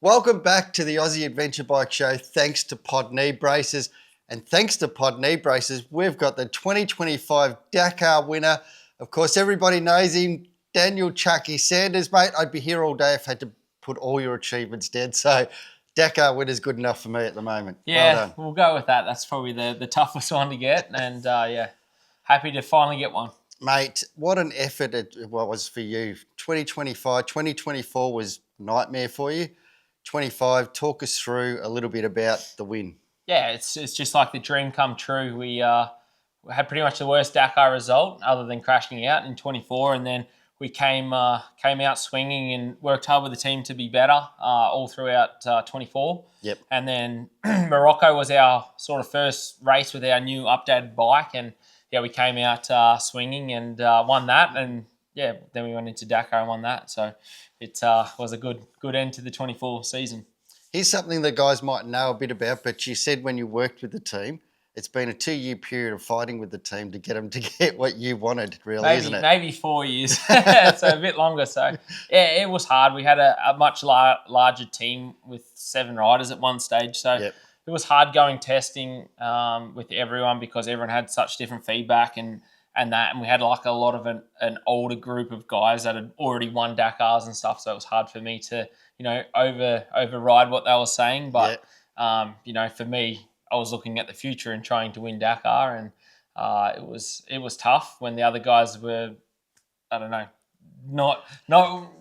Welcome back to the Aussie Adventure Bike Show. Thanks to Pod Knee Braces. And thanks to Pod Knee Braces, we've got the 2025 Dakar winner. Of course, everybody knows him, Daniel Chucky Sanders. Mate, I'd be here all day if I had to put all your achievements down. So Dakar winner's good enough for me at the moment. Yeah, well done. we'll go with that. That's probably the toughest one to get. And happy to finally get one. Mate, what an effort it was for you. 2024 was a nightmare for you. 25, talk us through a little bit about the win. Yeah, it's just like the dream come true. We had pretty much the worst Dakar result other than crashing out in 24, and then we came out swinging and worked hard with the team to be better all throughout 24. Yep. And then Morocco was our sort of first race with our new updated bike, and we came out swinging and won that, and then we went into Dakar and won that. So it was a good end to the 24 season. Here's something that guys might know a bit about, but you said when you worked with the team, it's been a 2-year period of fighting with the team to get them to get what you wanted, really, isn't it? Maybe 4 years, so a bit longer. So, yeah, it was hard. We had a much larger team with 7 riders at one stage. So It was hard going testing with everyone because everyone had such different feedback and we had like a lot of an older group of guys that had already won Dakars and stuff. So it was hard for me to, override what they were saying. But, for me, I was looking at the future and trying to win Dakar, and it was tough when the other guys were, I don't know, not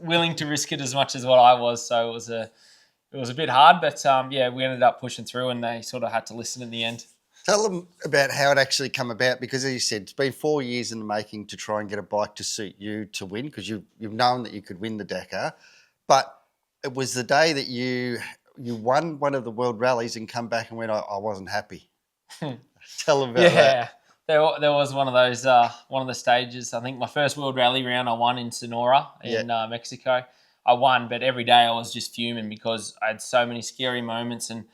willing to risk it as much as what I was. So it was a bit hard, but we ended up pushing through, and they sort of had to listen in the end. Tell them about how it actually come about, because as you said, it's been 4 years in the making to try and get a bike to suit you to win, because you've known that you could win the Dakar. But it was the day that you won one of the world rallies and come back and went, I wasn't happy. Tell them about that. Yeah, there was one of those, one of the stages. I think my first world rally round I won in Sonora in Mexico. I won, but every day I was just fuming because I had so many scary moments and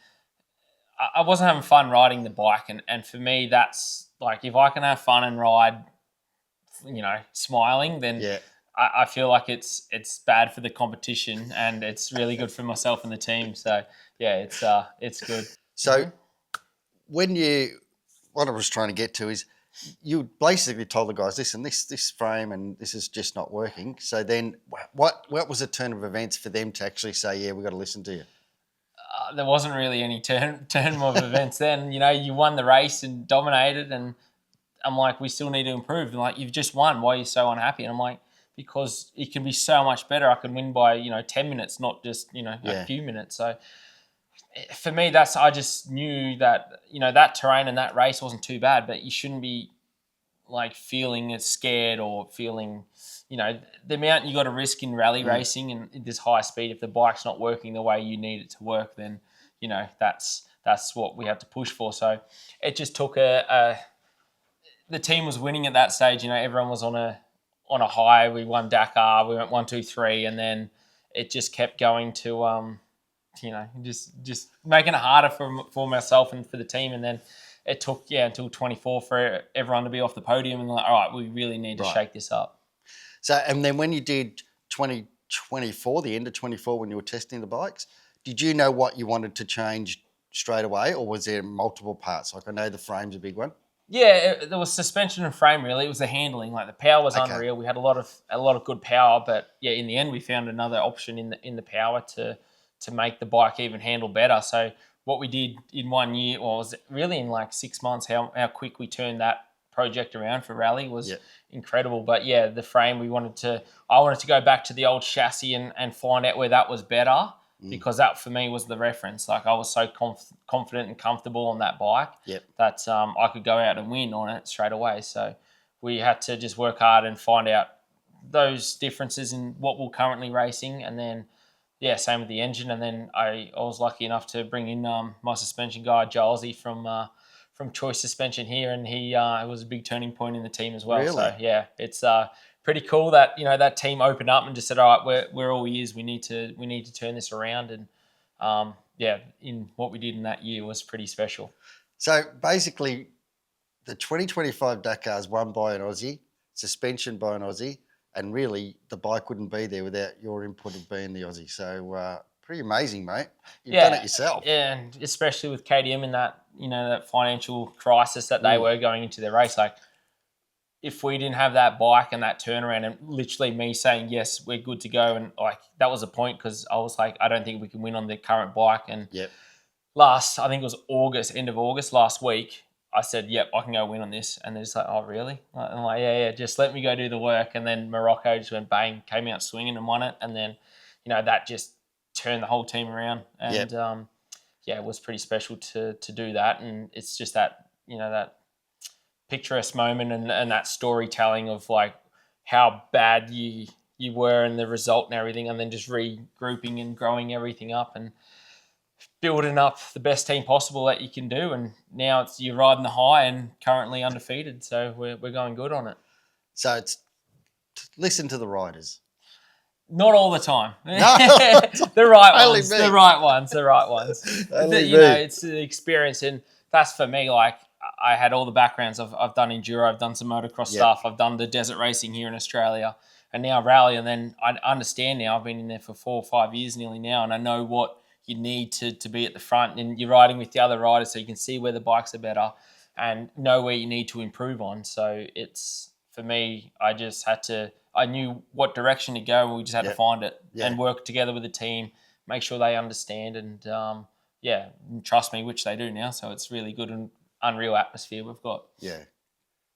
I wasn't having fun riding the bike. And for me, that's like, if I can have fun and ride, smiling, then I feel like it's bad for the competition and it's really good for myself and the team. So, it's good. So what I was trying to get to is you basically told the guys, listen, this frame and this is just not working. So then what was the turn of events for them to actually say, yeah, we've got to listen to you? There wasn't really any turn of events then. You won the race and dominated, and I'm like, we still need to improve. And like, you've just won. Why are you so unhappy? And I'm like, because it can be so much better. I can win by 10 minutes, not just a few minutes. So for me, I just knew that that terrain and that race wasn't too bad, but you shouldn't be like feeling scared or feeling the amount you got to risk in rally racing and this high speed. If the bike's not working the way you need it to work, then that's what we have to push for. So it just took the team was winning at that stage. Everyone was on a high. We won Dakar. We went 1, 2, 3, and then it just kept going to just making it harder for myself and for the team. And then it took until 24 for everyone to be off the podium and like, all right, we really need to shake this up. So, and then when you did 2024, the end of 24, when you were testing the bikes, did you know what you wanted to change straight away, or was there multiple parts? Like, I know the frame's a big one. Yeah, there was suspension and frame, really. It was the handling. Like, the power was unreal. We had a lot of good power, but in the end we found another option in the power to make the bike even handle better. So what we did in 1 year, or was really in like 6 months, how quick we turned that project around for rally was incredible. But the frame, I wanted to go back to the old chassis and find out where that was better, because that for me was the reference. Like, I was so confident and comfortable on that bike that I could go out and win on it straight away. So we had to just work hard and find out those differences in what we're currently racing, and then same with the engine. And then I was lucky enough to bring in my suspension guy, Gilesy, from Choice Suspension here, and he was a big turning point in the team as well. Really? So it's pretty cool that that team opened up and just said, all right, we're all ears. We need to turn this around, and in what we did in that year was pretty special. So basically, the 2025 Dakar is won by an Aussie, suspension by an Aussie, and really the bike wouldn't be there without your input of being the Aussie. So Pretty amazing, mate. You've done Yeah, it yourself. and especially with KTM in that, that financial crisis that they were going into their race. Like, if we didn't have that bike and that turnaround and literally me saying, yes, we're good to go. And like, that was a point because I was like, I don't think we can win on the current bike. And Yep. I think it was end of August last week, I said, yep, I can go win on this. And they're just like, oh, really? I'm like, yeah, just let me go do the work. And then Morocco just went bang, came out swinging and won it. And then, that just turned the whole team around. And, it was pretty special to do that. And it's just that, that picturesque moment and that storytelling of like how bad you were and the result and everything, and then just regrouping and growing everything up and building up the best team possible that you can do. And now you're riding the high and currently undefeated, so we're going good on it. So it's listen to the riders. Not all the time. No, the right only ones. me. The right ones. The right ones. Only me. It's the experience, and that's for me. Like, I had all the backgrounds. I've done enduro, I've done some motocross stuff, I've done the desert racing here in Australia, and now rally. And then I understand now. I've been in there for 4 or 5 years nearly now, and I know what you need to be at the front. And you're riding with the other riders, so you can see where the bikes are better and know where you need to improve on. So it's, for me, I knew what direction to go, and we just had to find it and work together with the team, make sure they understand, and trust me, which they do now. So it's really good and unreal atmosphere we've got. Yeah.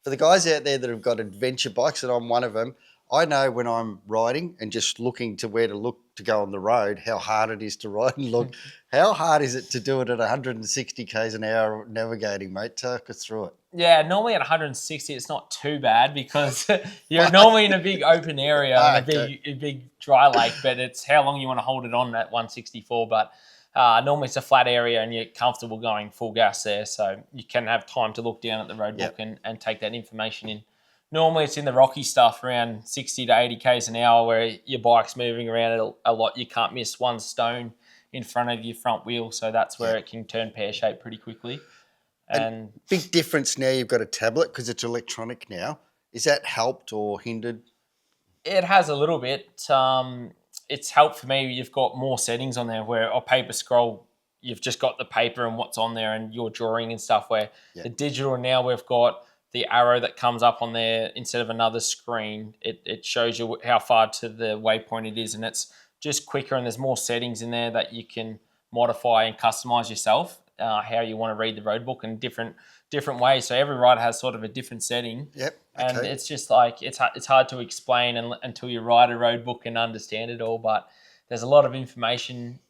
For the guys out there that have got adventure bikes, and I'm one of them, I know when I'm riding and just looking to where to look to go on the road, how hard it is to ride and look. How hard is it to do it at 160 k's an hour navigating, mate? Take us through it. Yeah, normally at 160, it's not too bad because you're normally in a big open area and a big dry lake, but it's how long you want to hold it on at 164. But normally it's a flat area and you're comfortable going full gas there, so you can have time to look down at the road book and take that information in. Normally it's in the rocky stuff around 60 to 80 k's an hour where your bike's moving around a lot. You can't miss one stone in front of your front wheel, so that's where it can turn pear-shaped pretty quickly. And big difference now you've got a tablet because it's electronic now. Is that helped or hindered? It has a little bit. It's helped for me. You've got more settings on there where a paper scroll, you've just got the paper and what's on there and your drawing and stuff, where the digital now we've got the arrow that comes up on there instead of another screen. It shows you how far to the waypoint it is, and it's just quicker, and there's more settings in there that you can modify and customize yourself. How you want to read the road book in different ways. So every rider has sort of a different setting. Yep. And it's just like, it's hard to explain until you write a road book and understand it all. But there's a lot of information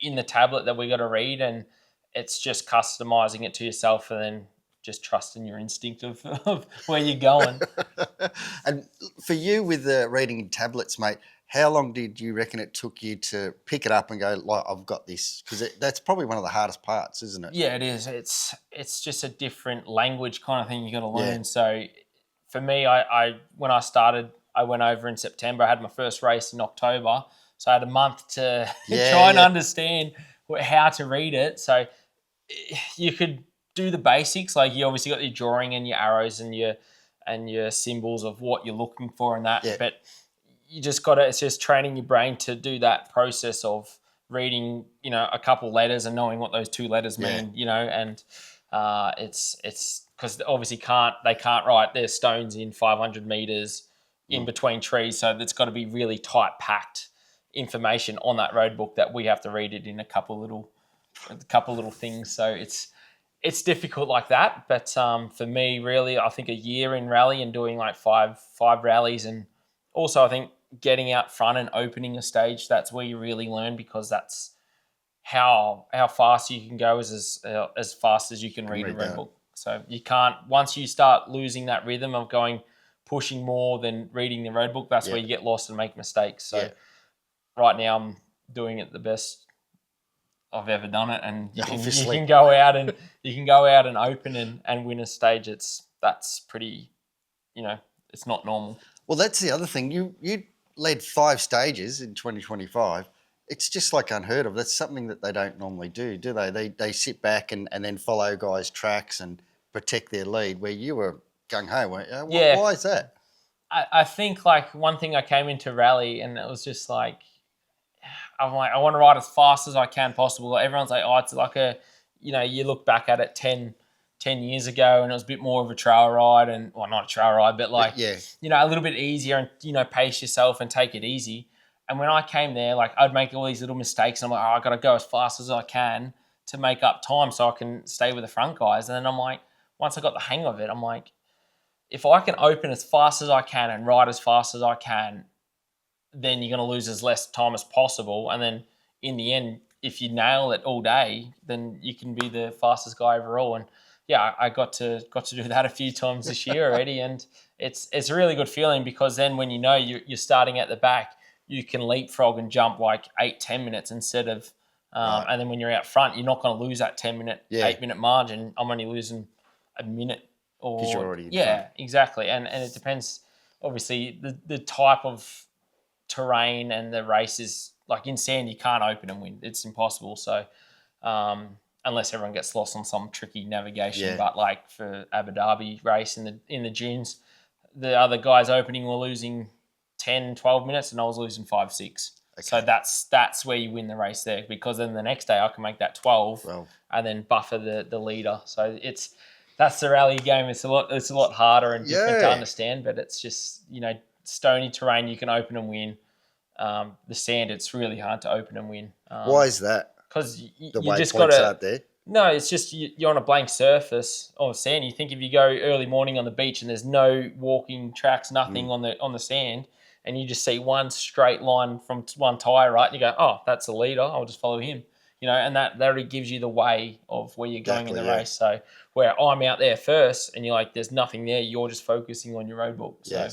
in the tablet that we got to read, and it's just customizing it to yourself and then just trusting your instinct of where you're going. And for you with the reading in tablets, mate, how long did you reckon it took you to pick it up and go, like, I've got this? Because that's probably one of the hardest parts, isn't it? Yeah, it is. It's just a different language kind of thing you got to learn. So for me, I when I started, I went over in September. I had my first race in October. So I had a month to try and understand how to read it. So you could do the basics. Like, you obviously got your drawing and your arrows and your symbols of what you're looking for and that. Yeah. But you just got to, it's just training your brain to do that process of reading, a couple letters and knowing what those 2 letters mean, and it's because obviously they can't write there's stones in 500 meters in between trees. So it's got to be really tight packed information on that road book that we have to read it in a couple little things. So it's difficult like that. But for me, really, I think a year in rally and doing like five rallies, and also I think getting out front and opening a stage, that's where you really learn, because that's how fast you can go is as fast as you can read a road book. So you can't, once you start losing that rhythm of pushing more than reading the road book, that's where you get lost and make mistakes. So right now I'm doing it the best I've ever done it, and you can go out and open and win a stage. That's pretty, it's not normal. Well, that's the other thing. You led 5 stages in 2025. It's just like unheard of. That's something that they don't normally do they? They sit back and then follow guys' tracks and protect their lead, where you were gung-ho, weren't you? Why is that? I think, like, one thing I came into rally and it was just like, I'm like, I want to ride as fast as I can possible. Like, everyone's like, oh, it's like a, you look back at it 10 years ago and it was a bit more of a trail ride and, well, not a trail ride, but like, a little bit easier and, pace yourself and take it easy. And when I came there, like, I'd make all these little mistakes. And I'm like, oh, I got to go as fast as I can to make up time so I can stay with the front guys. And then I'm like, once I got the hang of it, I'm like, if I can open as fast as I can and ride as fast as I can, then you're going to lose as less time as possible. And then in the end, if you nail it all day, then you can be the fastest guy overall. And yeah, I got to do that a few times this year already. And it's a really good feeling, because then when you're starting at the back, you can leapfrog and jump like 8-10 minutes instead of, and then when you're out front, you're not going to lose that 10-minute, 8-minute margin. I'm only losing a minute. Because you're already in front. Exactly. And it depends, obviously, the type of terrain and the races. Like in sand, you can't open and win. It's impossible. So unless everyone gets lost on some tricky navigation. But like for Abu Dhabi race in the dunes, the other guys opening were losing 10, 12 minutes and I was losing 5-6. Okay. So that's where you win the race there, because then the next day I can make that 12 and then buffer the leader. So that's the rally game. It's a lot harder and different to understand, but it's just, stony terrain, you can open and win. The sand, it's really hard to open and win. Why is that? Because the you just got to. There? No, it's just you're on a blank surface on sand. You think if you go early morning on the beach and there's no walking tracks, nothing on the sand, and you just see one straight line from one tire, right? And you go, oh, that's the leader. I'll just follow him. And that already gives you the way of where you're going in the race. So where I'm out there first and you're like, there's nothing there, you're just focusing on your road book. So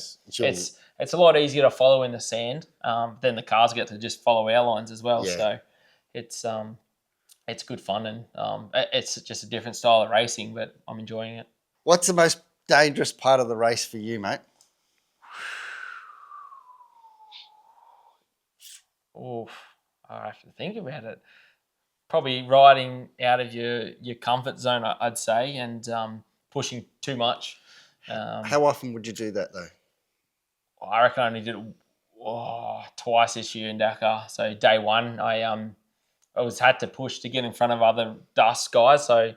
it's a lot easier to follow in the sand. Then the cars get to just follow our lines as well. Yeah. So it's good fun, and it's just a different style of racing, but I'm enjoying it. What's the most dangerous part of the race for you, mate? Oh, I have to think about it. Probably riding out of your comfort zone, I'd say, and pushing too much. How often would you do that, though? I reckon I only did it twice this year in Dakar. So day one, I had to push to get in front of other dust guys. So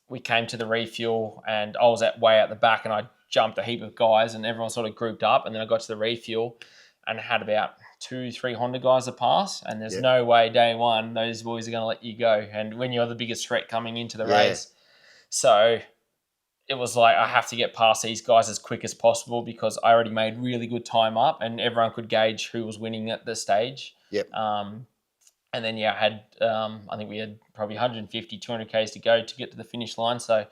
we came to the refuel, and I was way at the back, and I jumped a heap of guys, and everyone sort of grouped up, and then I got to the refuel and had about 2-3 Honda guys to pass, and there's no way day one those boys are going to let you go, and when you're the biggest threat coming into the race. So it was like, I have to get past these guys as quick as possible, because I already made really good time up and everyone could gauge who was winning at the stage. And then I had I think we had probably 150 200 Ks to go to get to the finish line. So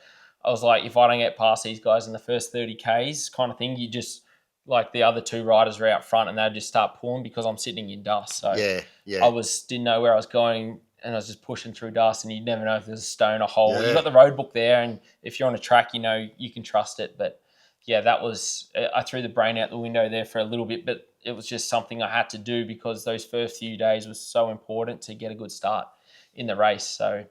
I was like, if I don't get past these guys in the first 30 Ks kind of thing, you just, like, the other two riders are out front and they'd just start pulling because I'm sitting in dust. So I didn't know where I was going, and I was just pushing through dust, and you never know if there's a stone or hole. You've got the road book there, and if you're on a track, you can trust it. But that was, I threw the brain out the window there for a little bit, but it was just something I had to do because those first few days was so important to get a good start in the race. So,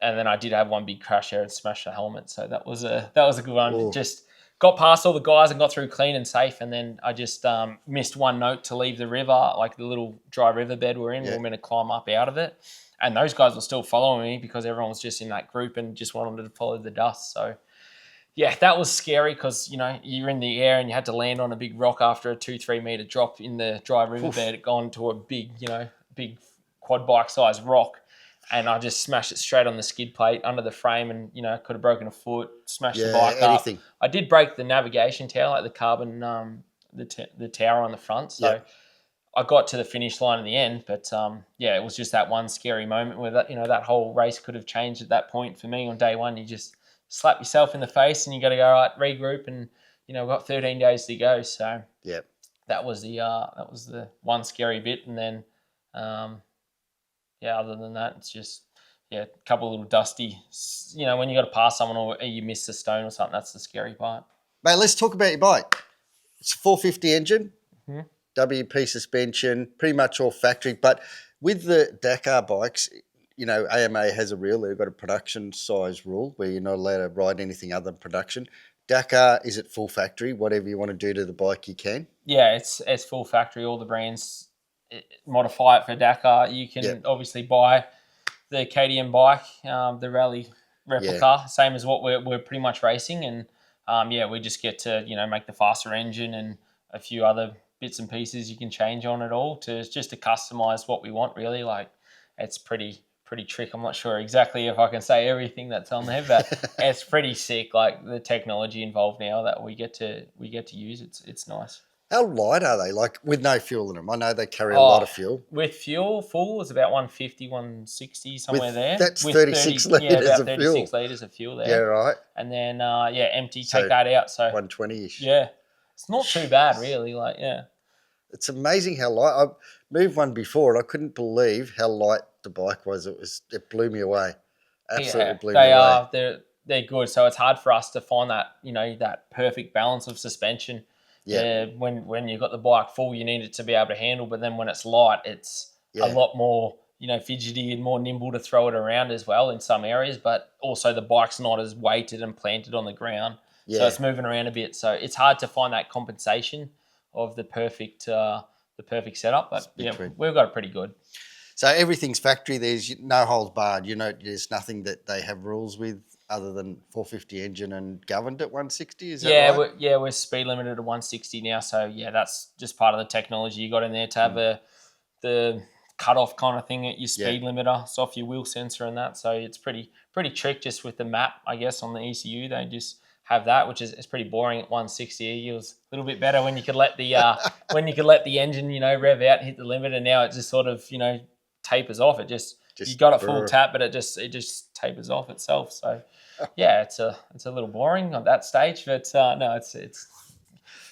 and then I did have one big crash there and smashed the helmet. So that was a good one. Ooh. Just got past all the guys and got through clean and safe, and then I just missed one note to leave the river, like the little dry riverbed we're in. We were meant to climb up out of it, and those guys were still following me because everyone was just in that group and just wanted to follow the dust. So that was scary because you're in the air and you had to land on a big rock after a 2-3 meter drop in the dry riverbed. It gone to a big big quad bike size rock. And I just smashed it straight on the skid plate under the frame, and could have broken a foot, smashed the bike anything. up. I did break the navigation tower, like the carbon, the tower on the front. So I got to the finish line in the end, but it was just that one scary moment where that whole race could have changed at that point for me on day one. You just slap yourself in the face, and you got to go, all right, regroup, and we've got 13 days to go. So that was the one scary bit, and then. Other than that, it's just, a couple of little dusty, when you got to pass someone or you miss a stone or something, that's the scary part. Mate, let's talk about your bike. It's a 450 engine, WP suspension, pretty much all factory. But with the Dakar bikes, AMA has a rule. They've got a production size rule where you're not allowed to ride anything other than production. Dakar, is it full factory? Whatever you want to do to the bike, you can? Yeah, it's full factory. All the brands modify it for Dakar. You can obviously buy the KTM bike, the rally replica, same as what we're pretty much racing, and we just get to make the faster engine and a few other bits and pieces you can change on it all to customize what we want. Really, like it's pretty trick. I'm not sure exactly if I can say everything that's on there, but it's pretty sick. Like the technology involved now that we get to use. It's nice. How light are they? Like with no fuel in them? I know they carry a lot of fuel. With fuel, full is about 150, 160, somewhere there. That's 36 litres about of 36 fuel. litres of fuel there. Yeah, right. And then, empty, take that out. So 120-ish. Yeah. It's not too bad, really. Like, yeah. It's amazing how light. I moved one before and I couldn't believe how light the bike was. It blew me away. Absolutely blew me away. They're good. So it's hard for us to find that, that perfect balance of suspension. Yeah. When you've got the bike full, you need it to be able to handle, but then when it's light, it's a lot more, fidgety and more nimble to throw it around as well in some areas, but also the bike's not as weighted and planted on the ground. Yeah. So it's moving around a bit. So it's hard to find that compensation of the perfect setup, but we've got it pretty good. So everything's factory. There's no holds barred. There's nothing that they have rules with other than 450 engine and governed at 160. Is that right? We're speed limited to 160 now. So that's just part of the technology you got in there to have the cut-off kind of thing at your speed limiter. It's off your wheel sensor and that. So it's pretty trick just with the map, I guess, on the ECU. They just have that, which is pretty boring at 160. It was a little bit better when you could let the engine, rev out and hit the limit, and now it just sort of, tapers off. It just you got it full tap, but it just tapers off itself. So it's a little boring at that stage, but no,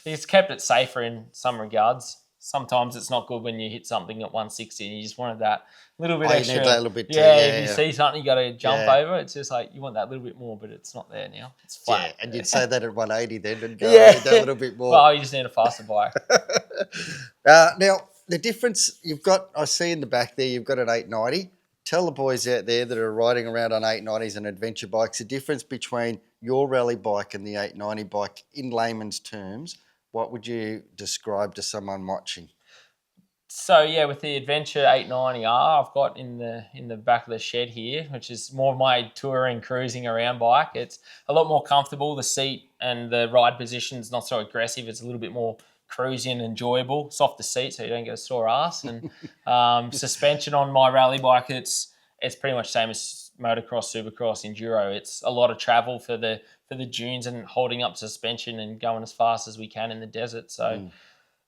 it's kept it safer in some regards. Sometimes it's not good when you hit something at 160 and you just wanted that little bit extra. You need that little bit too. If you see something, you got to jump over. It's just like you want that little bit more, but it's not there now. It's flat. Yeah, and you'd say that at 180 then and go, I need that little bit more. Well, you just need a faster bike. Now, the difference you've got, I see in the back there, you've got an 890. Tell the boys out there that are riding around on 890s and adventure bikes, the difference between your rally bike and the 890 bike in layman's terms. What would you describe to someone watching? So with the Adventure 890R, I've got in the back of the shed here, which is more of my touring, cruising around bike. It's a lot more comfortable. The seat and the ride position's not so aggressive. It's a little bit more cruisy and enjoyable. Softer seat, so you don't get a sore ass. And suspension on my rally bike, it's pretty much the same as motocross, supercross, enduro. It's a lot of travel for the dunes and holding up suspension and going as fast as we can in the desert. So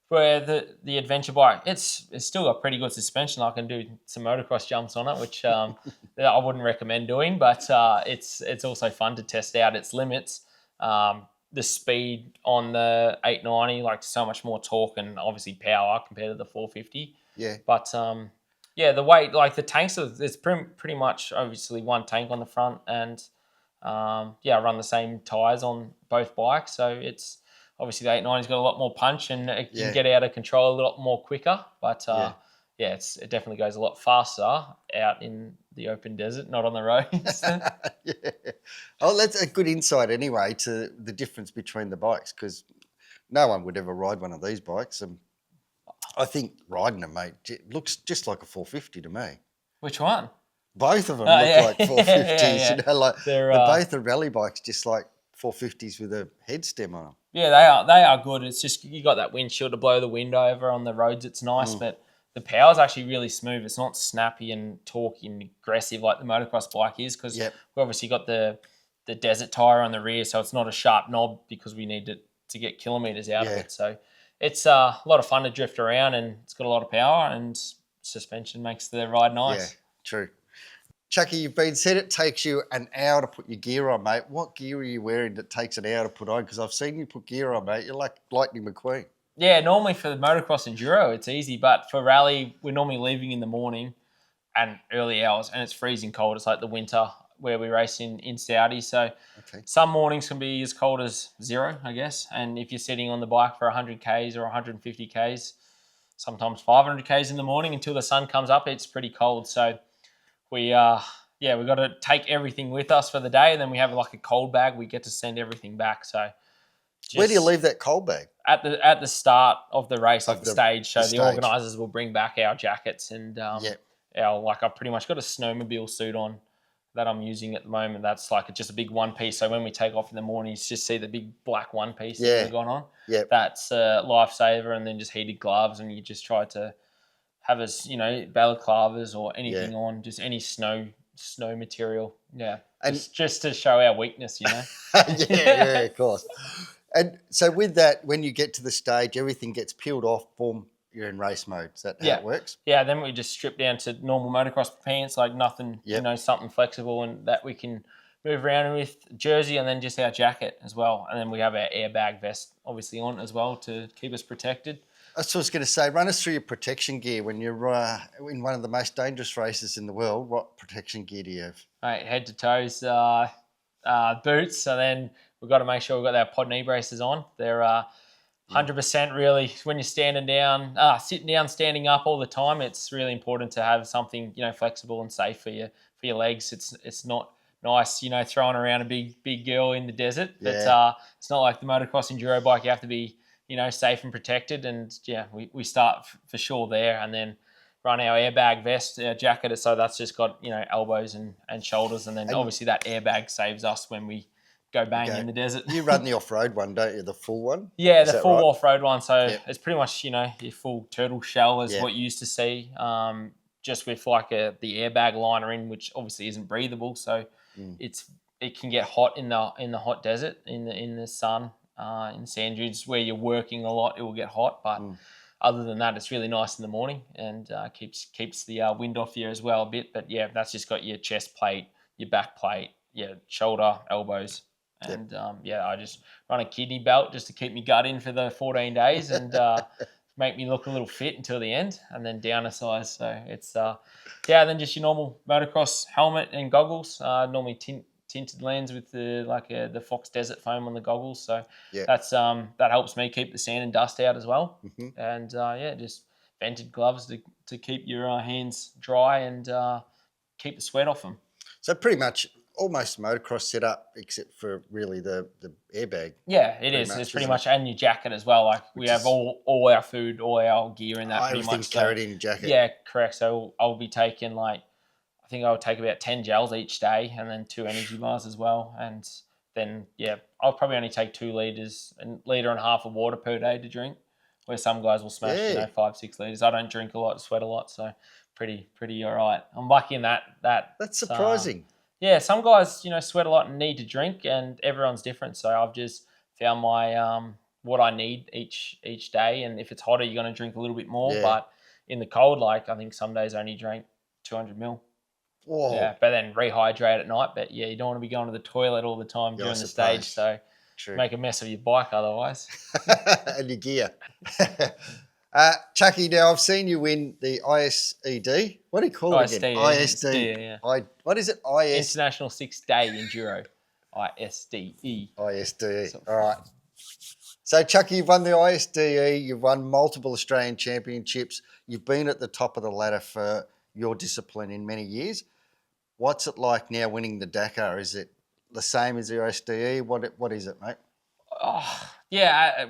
where the adventure bike, it's still got pretty good suspension. I can do some motocross jumps on it, which I wouldn't recommend doing, but it's also fun to test out its limits. The speed on the 890, like so much more torque and obviously power compared to the 450. Yeah. But the weight, like the tanks, it's pretty much obviously one tank on the front, and I run the same tyres on both bikes. So it's obviously the 890's got a lot more punch and it can get out of control a lot more quicker. But it definitely goes a lot faster out in the open desert, not on the roads. Oh, that's a good insight anyway to the difference between the bikes, because no one would ever ride one of these bikes. I think riding them, mate, it looks just like a 450 to me. Which one? Both of them look like 450s. They're both are rally bikes, just like 450s with a head stem on them. Yeah, they are good. It's just you got that windshield to blow the wind over on the roads. It's nice, but the power's actually really smooth. It's not snappy and torquey and aggressive like the motocross bike is, because we've obviously got the desert tyre on the rear, so it's not a sharp knob because we need to get kilometres out of it. So it's a lot of fun to drift around, and it's got a lot of power, and suspension makes the ride nice. Yeah, true. Chucky, you've been said it takes you an hour to put your gear on, mate. What gear are you wearing that takes an hour to put on? Because I've seen you put gear on, mate. You're like Lightning McQueen. Yeah, normally for the motocross enduro, it's easy. But for rally, we're normally leaving in the morning and early hours, and it's freezing cold. It's like the winter where we race in Saudi. So some mornings can be as cold as 0, I guess. And if you're sitting on the bike for 100 Ks or 150 Ks, sometimes 500 Ks in the morning until the sun comes up, it's pretty cold. So we've got to take everything with us for the day, and then we have like a cold bag. We get to send everything back. So Where do you leave that cold bag? At the start of the race, like the stage, so the stage. organisers will bring back our jackets and Yep. I've pretty much got a snowmobile suit on that I'm using at the moment. That's like just a big one piece. So when we take off in the morning, you just see the big black one piece that we've got on. Yep. That's a lifesaver, and then just heated gloves, and you just try to have as balaclavas or anything on, just any snow material. Yeah, and just to show our weakness, yeah, of course. And so with that, when you get to the stage, everything gets peeled off, boom, you're in race mode. Is that how it works? Yeah, then we just strip down to normal motocross pants, like nothing, something flexible and that we can move around with, jersey, and then just our jacket as well. And then we have our airbag vest obviously on as well to keep us protected. That's what I was going to say. Run us through your protection gear when you're in one of the most dangerous races in the world. What protection gear do you have? Right, head to toes, boots, so then we've got to make sure we've got our pod knee braces on. They're 100% really, when you're sitting down, standing up all the time, it's really important to have something, flexible and safe for your legs. It's not nice, throwing around a big girl in the desert. But it's not like the motocross enduro bike. You have to be, safe and protected. And we start for sure there, and then run our airbag vest, our jacket. So that's just got, elbows and shoulders. And then obviously that airbag saves us when we go bang in the desert. You run the off-road one, don't you? The full one? Yeah, the full off-road one. So it's pretty much, your full turtle shell is what you used to see, just with like the airbag liner in, which obviously isn't breathable. So it can get hot in the hot desert, in the sun, in sand dunes where you're working a lot, it will get hot. But other than that, it's really nice in the morning and keeps the wind off you as well a bit. But yeah, that's just got your chest plate, your back plate, your shoulder, elbows. And I just run a kidney belt just to keep me gut in for the 14 days and make me look a little fit until the end, and then down a size. So it's then just your normal motocross helmet and goggles. Normally tinted lens with the Fox Desert foam on the goggles. So that's that helps me keep the sand and dust out as well. And just vented gloves to keep your hands dry and keep the sweat off them. So pretty much almost motocross setup, except for really the airbag. Yeah, it is. It's pretty much, and your jacket as well. Like we have all our food, all our gear in that. Everything's carried in your jacket. Yeah, correct. So I'll be taking I think I'll take about 10 gels each day, and then 2 energy bars as well. And then I'll probably only take 2 liters and liter and a half of water per day to drink. Where some guys will smash 5-6 liters. I don't drink a lot, sweat a lot, so pretty all right. I'm lucky in that. That's surprising. Some guys, sweat a lot and need to drink, and everyone's different. So I've just found my what I need each day, and if it's hotter, you're going to drink a little bit more. But in the cold, I think some days I only drank 200 ml. Whoa. Yeah, but then rehydrate at night. But you don't want to be going to the toilet all the time during the stage. So make a mess of your bike otherwise. And your gear. Chucky, now I've seen you win the ISED. What do you call it again? ISD. What is it? International 6-Day Enduro. ISDE. ISDE. All right. So, Chucky, you've won the ISDE. You've won multiple Australian championships. You've been at the top of the ladder for your discipline in many years. What's it like now winning the Dakar? Is it the same as the ISDE? What is it, mate?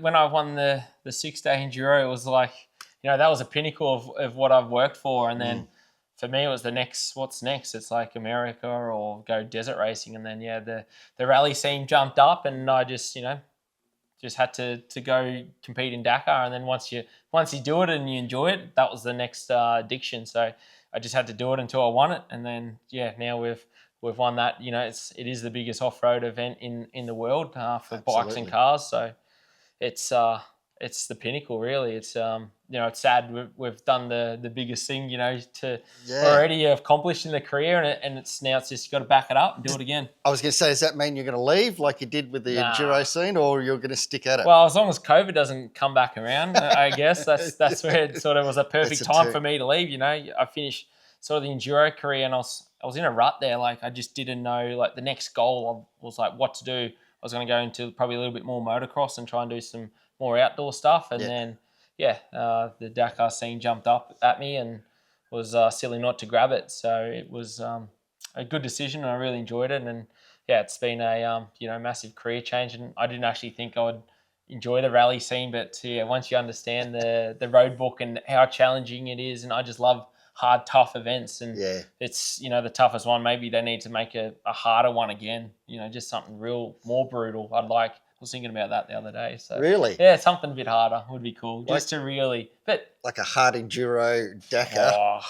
When I won the 6-Day Enduro, it was like, that was a pinnacle of what I've worked for. And then for me, it was what's next? It's like America or go desert racing. And then, the rally scene jumped up, and I just had to go compete in Dakar. And then once you do it and you enjoy it, that was the next addiction. So I just had to do it until I won it. And then, now we've won that. It is the biggest off-road event in the world for bikes and cars. So it's the pinnacle, really. It's it's sad we've done the biggest thing to already accomplish in the career, and it's just got to back it up and do it again. I was going to say, does that mean you're going to leave like you did with the enduro scene, or you're going to stick at it? Well, as long as COVID doesn't come back around, I guess that's where it sort of was a perfect time for me to leave. I finished sort of the enduro career, and I was in a rut there. Like I just didn't know the next goal was what to do. I was going to go into probably a little bit more motocross and try and do some more outdoor stuff. And then, the Dakar scene jumped up at me and was silly not to grab it. So it was a good decision, and I really enjoyed it. And it's been a massive career change. And I didn't actually think I would enjoy the rally scene, but once you understand the road book and how challenging it is, and I just love hard, tough events, and it's the toughest one. Maybe they need to make a harder one again. Just something real more brutal. I was thinking about that the other day. So really, something a bit harder would be cool, just to really, but like a hard enduro Dakar.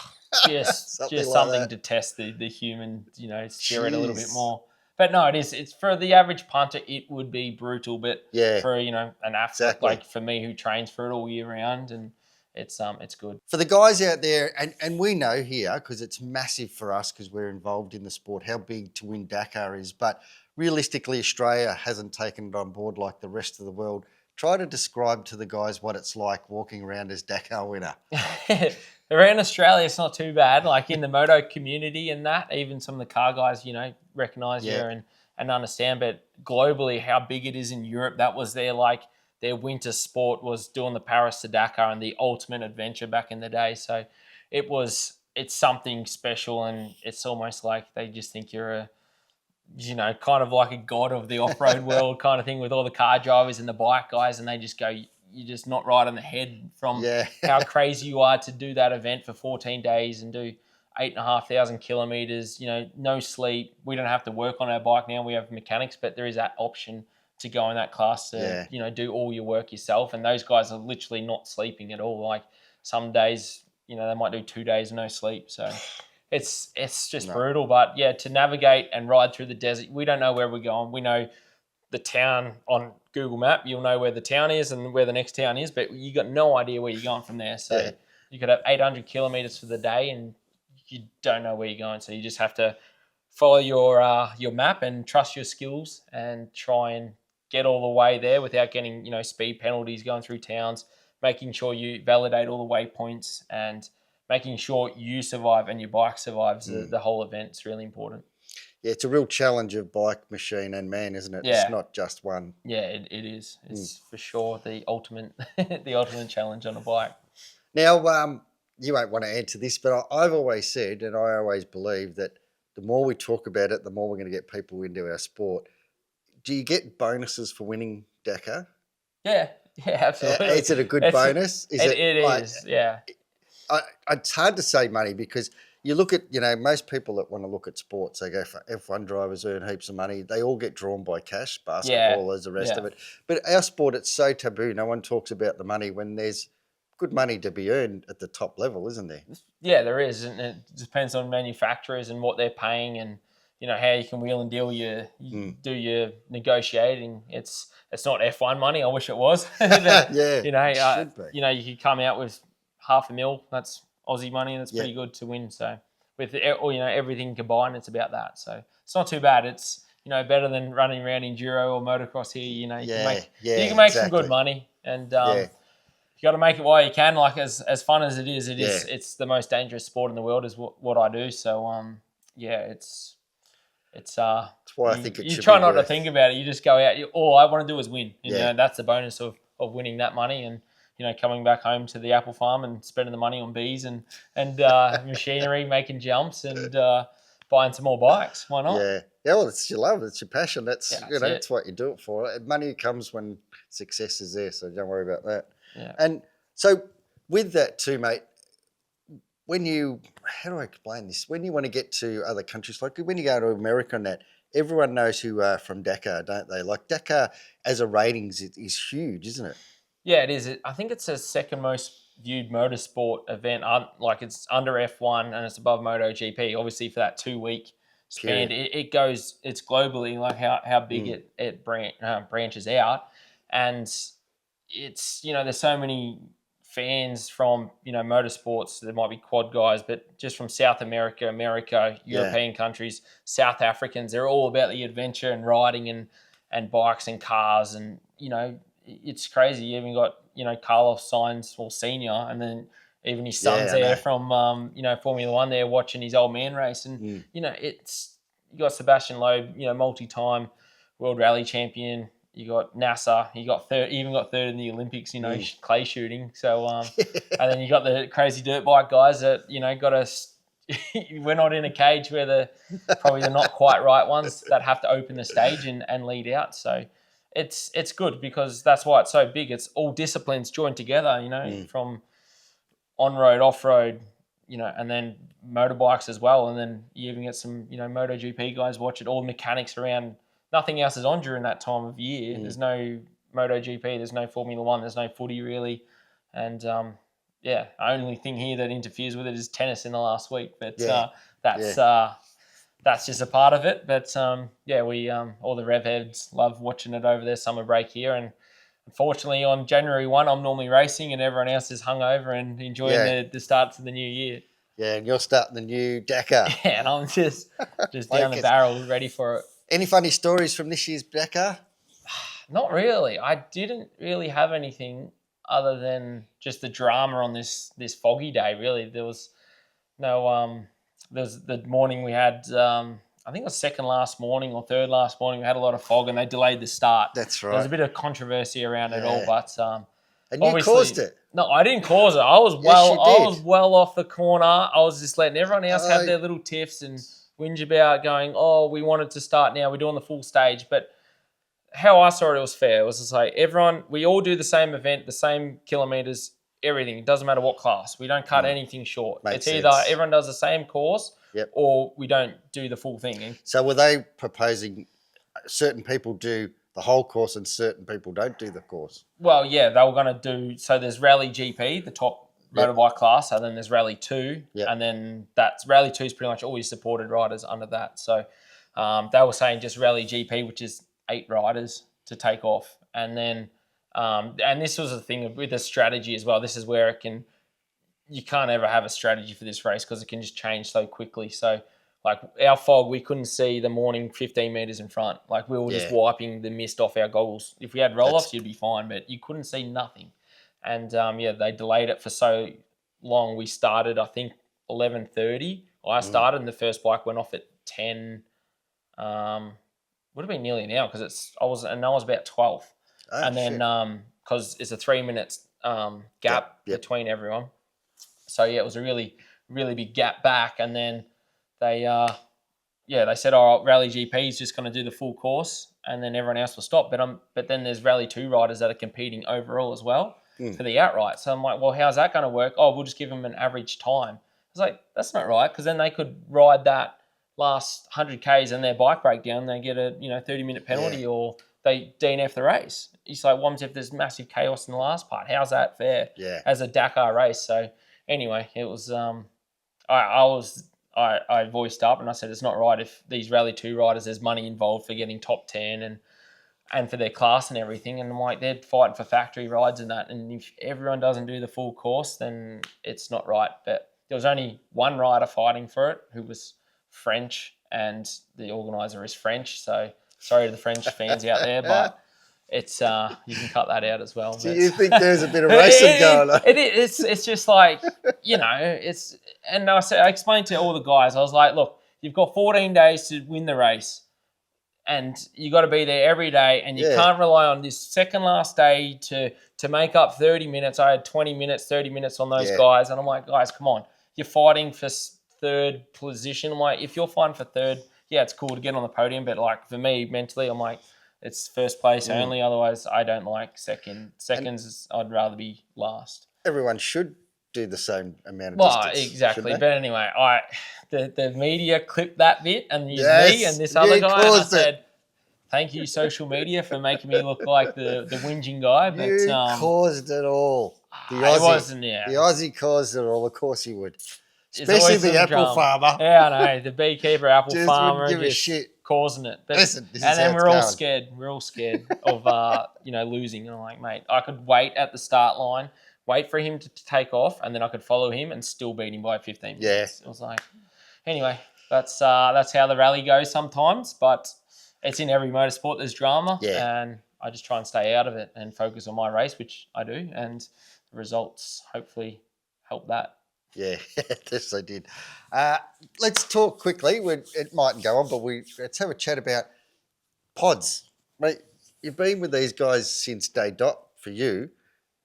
Just Something something like to test the human, spirit a little bit more. But no, it's for the average punter, it would be brutal. But for an athlete like for me who trains for it all year round, and it's good. For the guys out there, and we know here because it's massive for us because we're involved in the sport, how big to win Dakar is. But realistically, Australia hasn't taken it on board like the rest of the world. Try to describe to the guys what it's like walking around as Dakar winner. Around Australia, it's not too bad. Like in the moto community and that, even some of the car guys, recognise you and understand. But globally, how big it is in Europe, that was their winter sport, was doing the Paris to Dakar and the ultimate adventure back in the day. So it's something special, and it's almost like they just think you're a, kind of like a god of the off-road world kind of thing, with all the car drivers and the bike guys, and they just go, you're just not right on the head from how crazy you are to do that event for 14 days and do 8,500 kilometers, no sleep. We don't have to work on our bike now. We have mechanics, but there is that option to go in that class to, do all your work yourself. And those guys are literally not sleeping at all. Like some days, they might do 2 days no sleep. So it's just brutal. But to navigate and ride through the desert, we don't know where we're going. We know the town on Google Map, you'll know where the town is and where the next town is, but you got no idea where you're going from there. So you could have 800 kilometers for the day and you don't know where you're going. So you just have to follow your map and trust your skills and try and get all the way there without getting, speed penalties going through towns, making sure you validate all the waypoints and making sure you survive and your bike survives the whole event. It's really important. Yeah, it's a real challenge of bike, machine and man, isn't it? It's not just one. Yeah, it is. It's for sure the ultimate the ultimate challenge on a bike. Now, you won't want to answer this, but I've always said, and I always believe, that the more we talk about it, the more we're going to get people into our sport. Do you get bonuses for winning Dakar? Yeah, absolutely. Is it a good bonus? It is, yeah. It's hard to say money because you look at, most people that want to look at sports, they go for F1 drivers earn heaps of money. They all get drawn by cash, basketball, there's the rest of it. But our sport, it's so taboo. No one talks about the money when there's good money to be earned at the top level, isn't there? Yeah, there is. And it depends on manufacturers and what they're paying and, how you can wheel and deal do your negotiating. It's not F1 money. I wish it was. But, you could come out with $500,000. That's Aussie money, and it's pretty good to win. So with everything combined, it's about that. So it's not too bad. It's better than running around enduro or motocross here. You can make some good money, and you got to make it while you can. Like as fun as it is, it's the most dangerous sport in the world, is what I do. So it's that's why I think it should you try be not to think about it. You just go out. All I want to do is win. That's the bonus of winning that money and. Coming back home to the apple farm and spending the money on bees and machinery, making jumps and buying some more bikes. Why not? Yeah. Well, it's your love. It's your passion. That's that's what you do it for. Money comes when success is there, so don't worry about that. Yeah. And so with that too, mate, how do I explain this? When you want to get to other countries, like when you go to America and that, everyone knows who are from Dakar, don't they? Like Dakar as a ratings is huge, isn't it? Yeah, it is. I think it's the second most viewed motorsport event. It's under F1 and it's above MotoGP. Obviously, for that 2-week span, it's globally, like how big it branches out, and it's there's so many fans from motorsports. There might be quad guys, but just from South America, European countries, South Africans. They're all about the adventure and riding and bikes and cars and it's crazy. You even got, Carlos Sainz, senior, and then even his son's there from, Formula One there watching his old man race. And, you got Sebastian Loeb, multi-time world rally champion. You got NASA. He got third in the Olympics, clay shooting. So, and then you got the crazy dirt bike guys that, got us. We're not in a cage where probably the not quite right ones that have to open the stage and lead out. So, it's good because that's why it's so big. It's all disciplines joined together, you know, from on-road, off-road, you know, and then motorbikes as well. And then you even get some, you know, MotoGP guys watch it, all mechanics around. Nothing else is on during that time of year. There's no MotoGP, there's no Formula One, there's no footy really. And yeah, only thing here that interferes with it is tennis in the last week. But that's just a part of it. But yeah, we all the rev heads love watching it over their summer break here. And unfortunately, on January 1, I'm normally racing and everyone else is hungover and enjoying the start to the new year. Yeah, and you're starting the new Dakar. Yeah, and I'm just down the barrel, ready for it. Any funny stories from this year's Dakar? Not really. I didn't really have anything other than just the drama on this foggy day, really. There was no... There was the morning we had... I think it was second last morning or third last morning. We had a lot of fog and they delayed the start. That's right. There was a bit of controversy around it all, but and you caused it. No, I didn't cause it. I was well off the corner. I was just letting everyone else have their little tiffs and whinge about going, oh, we wanted to start now. We're doing the full stage. But how I saw it was fair. It was just like everyone, we all do the same event, the same kilometres, everything. It doesn't matter what class. We don't cut anything short. Makes it's either sense. everyone does the same course or we don't do the full thing. So were they proposing certain people do the whole course and certain people don't do the course? Well, yeah, they were going to do... So there's Rally GP, the top motorbike class, and then there's Rally 2, and then that's Rally 2 is pretty much all your supported riders under that. So they were saying just Rally GP, which is 8 riders to take off. And then, and this was the thing with the strategy as well. This is where you can't ever have a strategy for this race because it can just change so quickly. So like our fog, we couldn't see the morning 15 metres in front. Like we were just wiping the mist off our goggles. If we had roll-offs, you'd be fine, but you couldn't see nothing. And they delayed it for so long. We started, I think, 11:30. I started and the first bike went off at 10. Would have been nearly an hour because I was about 12th. And then because it's a 3 minutes gap between everyone. So yeah, it was a really, really big gap back. And then they said, all right, Rally GP is just going to do the full course and then everyone else will stop. But then there's Rally 2 riders that are competing overall as well for the outright. So I'm like, well, how's that going to work? Oh, we'll just give them an average time. I was like, that's not right, because then they could ride that last 100 Ks and their bike break down, they get a 30-minute penalty or they DNF the race. It's like, what if there's massive chaos in the last part? How's that fair as a Dakar race? So anyway, it was I voiced up and I said it's not right if these Rally 2 riders, there's money involved for getting top 10 and for their class and everything. And I'm like, they're fighting for factory rides and that. And if everyone doesn't do the full course, then it's not right. But there was only one rider fighting for it who was French and the organiser is French. So sorry to the French fans out there, but it's you can cut that out as well. Do you think there's a bit of racing going on? It's just like, and I explained to all the guys, I was like, look, you've got 14 days to win the race and you got to be there every day and you can't rely on this second last day to make up 30 minutes. I had 20 minutes, 30 minutes on those guys. And I'm like, guys, come on. You're fighting for third position. I'm like, if you're fighting for third, it's cool to get on the podium. But like for me, mentally, I'm like, it's first place only. Otherwise, I don't like seconds. I'd rather be last. Everyone should do the same amount of distance. Well, exactly. But anyway, the media clipped that bit and used me and this other guy. And I said, thank you, social media, for making me look like the whinging guy. But you caused it all. The Aussie caused it all. Of course he would. Especially the apple farmer. Yeah, I know. The beekeeper, apple just farmer, wouldn't give a shit. Causing it. But, Listen, this and is then how we're all it's going. scared. We're all scared of losing. And I'm like, mate, I could wait at the start line, wait for him to take off, and then I could follow him and still beat him by 15 minutes. It was like, anyway, that's how the rally goes sometimes. But it's in every motorsport. There's drama, and I just try and stay out of it and focus on my race, which I do, and the results hopefully help that. Yeah, yes, they did. Let's talk quickly. It mightn't go on, but let's have a chat about pods. Mate, you've been with these guys since day dot for you.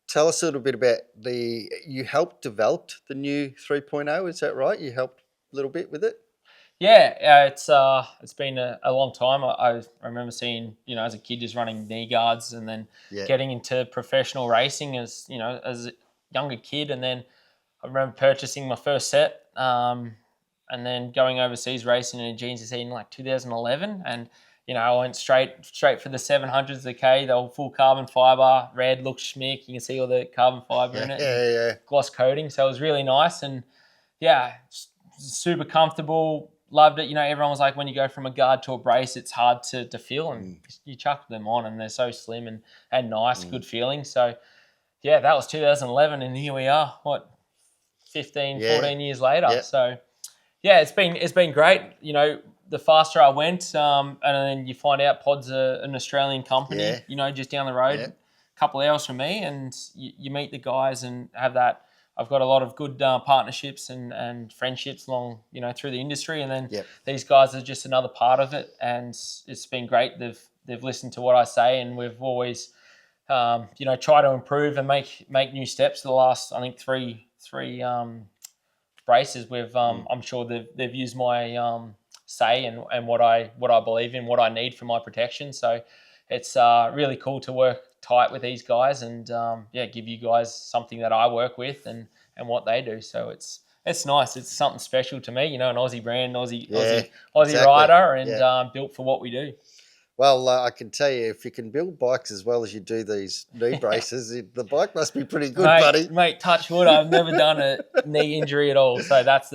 Tell us a little bit about you helped develop the new 3.0, is that right? You helped a little bit with it? Yeah, it's been a long time. I remember seeing, as a kid, just running knee guards, and then Yeah. getting into professional racing as a younger kid, and then I remember purchasing my first set, and then going overseas racing in a GNCC in like 2011, and I went straight for the 700s, the K. They were full carbon fiber, red, looks schmick. You can see all the carbon fiber in it, Yeah. gloss coating. So it was really nice, and yeah, super comfortable. Loved it. Everyone was like, when you go from a guard to a brace, it's hard to feel, and you chuck them on, and they're so slim and nice, good feeling. So yeah, that was 2011, and here we are. What, 15, 14 years later. Yeah. So yeah, it's been great. The faster I went, and then you find out Pod's an Australian company. Yeah. Just down the road, a couple of hours from me, and you meet the guys and have that. I've got a lot of good partnerships and friendships along, through the industry, and then these guys are just another part of it, and it's been great. They've listened to what I say, and we've always, try to improve and make new steps. The last, I think, three races, I'm sure they've used my say and what I believe in, what I need for my protection. So it's really cool to work tight with these guys and give you guys something that I work with and what they do. So it's nice. It's something special to me, an Aussie brand, Aussie rider, and built for what we do. Well, I can tell you, if you can build bikes as well as you do these knee braces, the bike must be pretty good, buddy. Mate, touch wood. I've never done a knee injury at all. So that is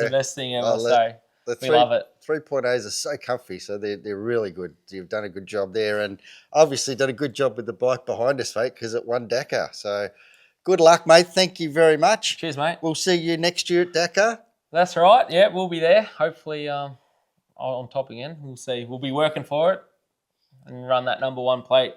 the best thing ever. We love it. 3.0s are so comfy, so they're really good. You've done a good job there, and obviously done a good job with the bike behind us, mate, because it won Dakar. So good luck, mate. Thank you very much. Cheers, mate. We'll see you next year at Dakar. That's right. Yeah, we'll be there. Hopefully on top again. We'll see. We'll be working for it and run that number 1 plate.